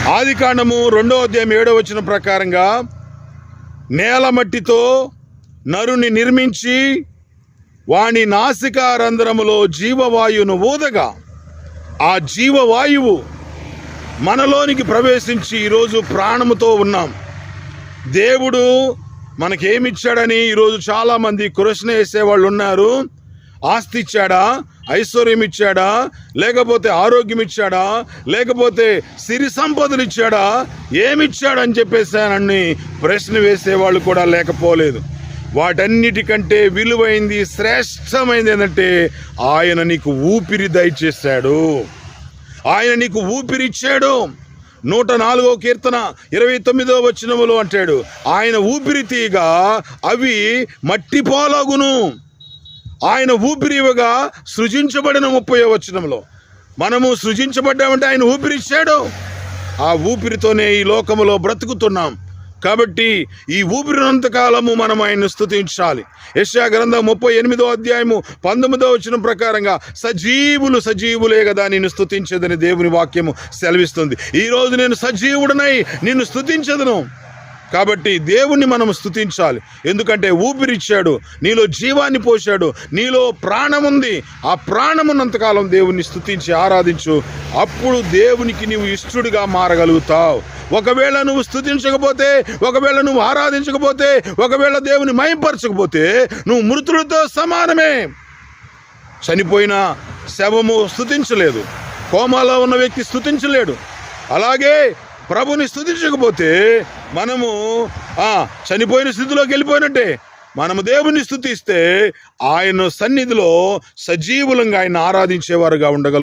ఆదికాండము 2:7 ప్రకారంగా నేల మట్టితో నరుని నిర్మించి వాని నాసికా రంధ్రములో జీవవాయువును ఊదగా ఆ జీవవాయువు మనలోనికి ప్రవేశించి ఈరోజు ప్రాణముతో ఉన్నాం. దేవుడు మనకేమిచ్చాడని ఈరోజు చాలామంది క్వశ్చన్ వేసేవాళ్ళు ఉన్నారు. ఆస్తి ఇచ్చాడా, ఐశ్వర్యం ఇచ్చాడా, లేకపోతే ఆరోగ్యం ఇచ్చాడా, లేకపోతే సిరి సంపదలు ఇచ్చాడా, ఏమిచ్చాడని చెప్పేసానని ప్రశ్న వేసేవాళ్ళు కూడా లేకపోలేదు. వాటన్నిటికంటే విలువైంది, శ్రేష్టమైంది ఏంటంటే ఆయన నీకు ఊపిరి దయచేశాడు. ఆయన నీకు ఊపిరిచ్చాడు. 104వ కీర్తన 29వ వచనములో అంటాడు, ఆయన ఊపిరి తీయగా అవి మట్టి పోలగును. ఆయన ఊపిరిగా సృజించబడిన 30వ వచనంలో మనము సృజించబడ్డామంటే ఆయన ఊపిరిచ్చాడు. ఆ ఊపిరితోనే ఈ లోకములో బ్రతుకుతున్నాం. కాబట్టి ఈ ఊపిరినంతకాలము మనం ఆయన్ని స్తుతించాలి. యెషయా గ్రంథం 38వ వచనం ప్రకారంగా సజీవులే కదా నిన్ను స్తుతించదని దేవుని వాక్యము సెలవిస్తుంది. ఈరోజు నేను సజీవుడనై నిన్ను స్తుతించదను. కాబట్టి దేవుణ్ణి మనం స్తుతించాలి. ఎందుకంటే ఊపిరిచ్చాడు, నీలో జీవాన్ని పోశాడు, నీలో ప్రాణం ఉంది. ఆ ప్రాణమున్నంతకాలం దేవుణ్ణి స్తుతించి ఆరాధించు. అప్పుడు దేవునికి నీవు ఇష్టడుగా మారగలుగుతావు. ఒకవేళ నువ్వు స్తుతించకపోతే, ఒకవేళ నువ్వు ఆరాధించకపోతే, ఒకవేళ దేవుని మహింపరచకపోతే నువ్వు మృతులతో సమానమే. చనిపోయిన శవము స్తుతించలేదు, కోమాలో ఉన్న వ్యక్తి స్తుతించలేడు. అలాగే ప్రభుని స్తుతించకపోతే మనము చనిపోయిన స్థితిలోకి వెళ్ళిపోయినట్టే. మనము దేవుని స్తుతిస్తే ఆయన సన్నిధిలో సజీవులంగా ఆయన ఆరాధించేవారుగా ఉండగలుగుతాం.